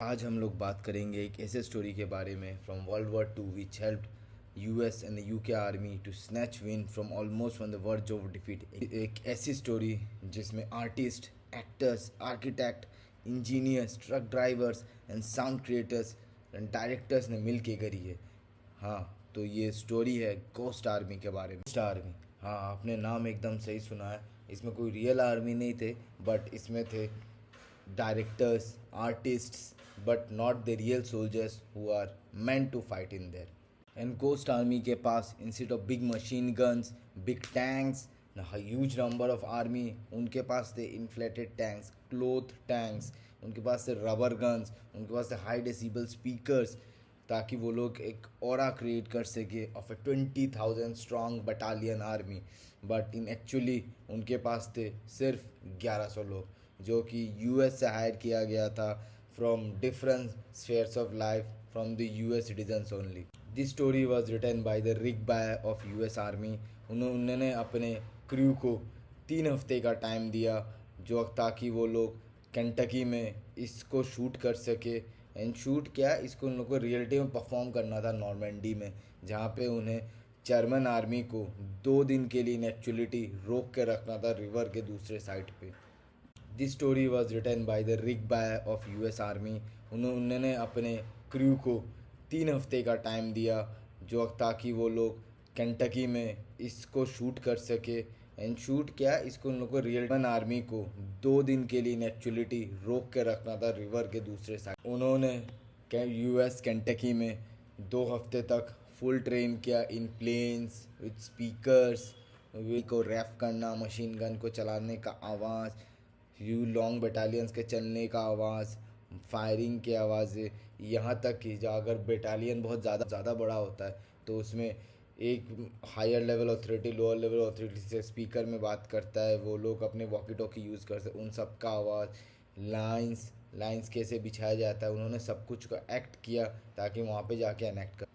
आज हम लोग बात करेंगे एक ऐसे स्टोरी के बारे में from world war two which helped US and the UK army to snatch win from almost on the verge of defeat. एक ऐसी स्टोरी जिसमें artist, actors, architect, engineers, truck drivers and sound creators and directors ने मिल के करी है। हाँ, तो ये स्टोरी है गोस्ट आर्मी के बारे में। गोस्ट आर्मी, हाँ आपने नाम एकदम सही सुना है। इसमें कोई रियल आर्मी नहीं थे, बट इसमें थे directors, artists, but not the real soldiers who are meant to fight in there. And Ghost Army के पास instead of big machine guns, big tanks, a huge number of army, उनके पास थे inflated tanks, cloth tanks, उनके पास थे rubber guns, उनके पास थे high decibel speakers, ताकि वो लोग एक ऑरा क्रिएट कर सके of A 20,000 strong battalion army. But in actually उनके पास थे सिर्फ 1100 लोग, जो कि यूएस से हायर किया गया था from different spheres of life from the US citizens only. This story was written by the rick by of US army. उन्होंने अपने क्रू को 3 हफ्ते का टाइम दिया, जो ताकि वो लोग केंटकी में इसको शूट कर सके। एंड शूट क्या, इसको उन लोग को रियलिटी में परफॉर्म करना था नॉर्मेंडी में, जहाँ पे उन्हें जर्मन आर्मी को 2 दिन के लिए इन एक्चुअलिटी रोक के रखना था रिवर के दूसरे साइड पे। This story was written by the rick by of US army. उन्होंने अपने क्रू को 3 हफ्ते का टाइम दिया, जो ताकि वो लोग केंटकी में इसको शूट कर सके। एंड शूट क्या, इसको उन लोग को रियल आर्मी को 2 दिन के लिए इन एक्चुअलिटी रोक के रखना था रिवर के दूसरे साइड। उन्होंने यूएस केंटकी में 2 हफ्ते तक फुल ट्रेन किया इन प्लेन्स विथ स्पीकर्स, वे को रैफ करना, मशीन गन को चलाने का आवाज़, यू लॉन्ग बटालियंस के चलने का आवाज़, फायरिंग की आवाज़ें, यहाँ तक कि जो अगर बटालियन बहुत ज़्यादा बड़ा होता है तो उसमें एक higher level authority lower level authority से स्पीकर में बात करता है, वो लोग अपने वॉकी टॉकी यूज़ करते हैं, उन सब का आवाज़, लाइंस कैसे बिछाया जाता है, उन्होंने सब कुछ का एक्ट किया ताकि वहाँ पे जाके एनेक्ट कर।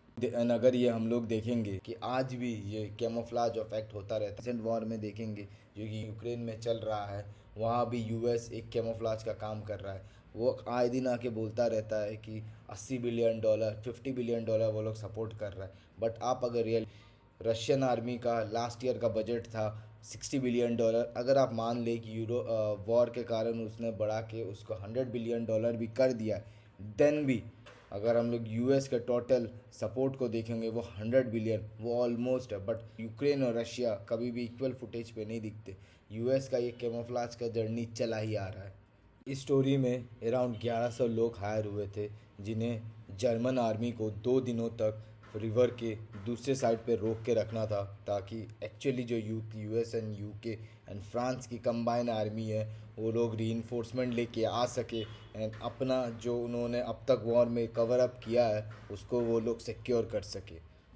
अगर ये हम लोग देखेंगे कि आज भी ये कैमोफ्लाज इफेक्ट होता रहता है। रिसेंट वॉर में देखेंगे जो कि यूक्रेन में चल रहा है, वहाँ भी यूएस एक कैमोफ्लाज का काम कर रहा है। वो आए दिन आके बोलता रहता है कि $80 बिलियन, $50 बिलियन वो लोग सपोर्ट कर रहा है। बट आप अगर रियल रशियन आर्मी का लास्ट ईयर का बजट था $60 बिलियन, अगर आप मान लें कि यूरो वॉर के कारण उसने बढ़ा के उसको $100 बिलियन भी कर दिया, देन भी अगर हम लोग यूएस के टोटल सपोर्ट को देखेंगे वो 100 बिलियन, वो ऑलमोस्ट है। बट यूक्रेन और रशिया कभी भी इक्वल फुटेज पे नहीं दिखते। यूएस का ये कैमोफ्लाज का जर्नी चला ही आ रहा है। इस स्टोरी में अराउंड 1100 लोग हायर हुए थे, जिन्हें जर्मन आर्मी को 2 दिनों तक रिवर के दूसरे साइड पे रोक के रखना था, ताकि एक्चुअली जो US and UK and France की कंबाइन आर्मी है वो लोग रीइंफोर्समेंट लेके आ सके एंड अपना जो उन्होंने अब तक वॉर में कवर अप किया है उसको वो लोग सिक्योर कर सके।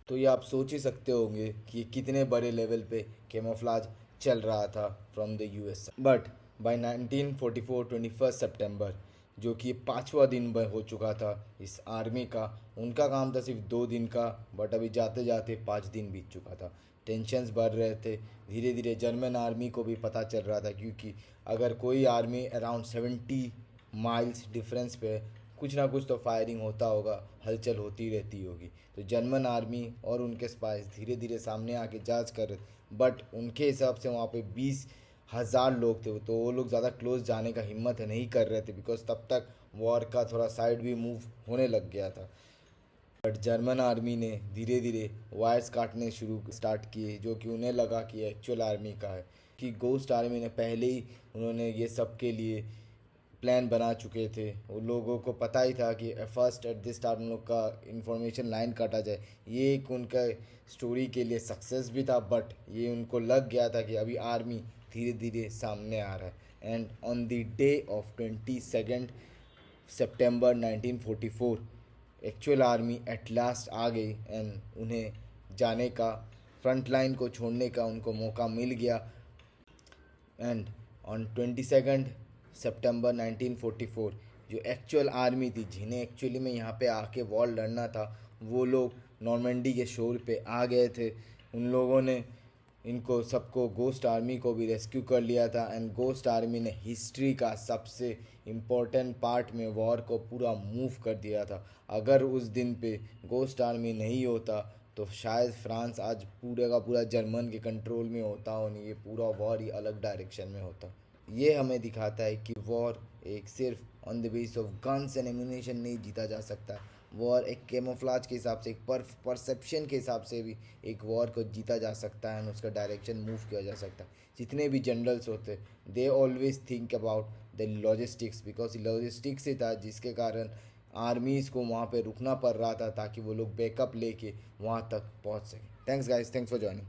तो ये आप सोच ही सकते होंगे कि कितने बड़े लेवल पे कैमोफ्लाज चल रहा था from the US. But by 1944 21 सितंबर, जो कि 5वां दिन हो चुका था इस आर्मी का, उनका काम था सिर्फ 2 दिन का, बट अभी जाते जाते 5 दिन बीत चुका था। टेंशन्स बढ़ रहे थे। धीरे धीरे जर्मन आर्मी को भी पता चल रहा था, क्योंकि अगर कोई आर्मी अराउंड 70 माइल्स डिफरेंस पे कुछ ना कुछ तो फायरिंग होता होगा, हलचल होती रहती होगी। तो जर्मन आर्मी और उनके स्पाइस धीरे धीरे सामने आके जांच कर रहे, बट उनके हिसाब से वहाँ पे 20,000 लोग थे, तो वो लोग ज़्यादा क्लोज जाने का हिम्मत नहीं कर रहे थे, बिकॉज तब तक वॉर का थोड़ा साइड भी मूव होने लग गया था। बट जर्मन आर्मी ने धीरे धीरे वायर्स काटने स्टार्ट किए, जो कि उन्हें लगा कि एक्चुअल आर्मी का है। कि गोस्ट आर्मी ने पहले ही उन्होंने ये सब के लिए प्लान बना चुके थे। उन लोगों को पता ही था कि फर्स्ट एट दिस स्टार्ट उन लोग का इंफॉर्मेशन लाइन काटा जाए। ये एक उनका स्टोरी के लिए सक्सेस भी था, बट ये उनको लग गया था कि अभी आर्मी धीरे धीरे सामने आ रहा है। And on the day of 22 सितंबर 1944 एक्चुअल आर्मी एट लास्ट आ गई एंड उन्हें जाने का, फ्रंट लाइन को छोड़ने का उनको मौका मिल गया। एंड ऑन 22 सितंबर 1944 जो एक्चुअल आर्मी थी, जिन्हें एक्चुअली में यहाँ पे आके वॉर लड़ना था, वो लोग नॉर्मेंडी के शोर पे आ गए थे। उन लोगों ने इनको सबको गोस्ट आर्मी को भी रेस्क्यू कर लिया था। एंड गोस्ट आर्मी ने हिस्ट्री का सबसे इम्पोर्टेंट पार्ट में वॉर को पूरा मूव कर दिया था। अगर उस दिन पे गोस्ट आर्मी नहीं होता तो शायद फ्रांस आज पूरे का पूरा जर्मन के कंट्रोल में होता और ये पूरा वॉर ही अलग डायरेक्शन में होता। ये हमें दिखाता है कि वॉर एक सिर्फ on the base of guns and ammunition नहीं जीता जा सकता। वॉर एक कैमोफ्लाज के हिसाब से, एक परसेप्शन के हिसाब से भी एक वॉर को जीता जा सकता है, और उसका डायरेक्शन मूव किया जा सकता है। जितने भी जनरल्स होते they always think about the logistics, because logistics ही था जिसके कारण आर्मीज़ को वहाँ पे रुकना पड़ रहा था ताकि वो लोग बैकअप लेके वहाँ तक पहुँच सकें। Thanks guys, thanks for joining.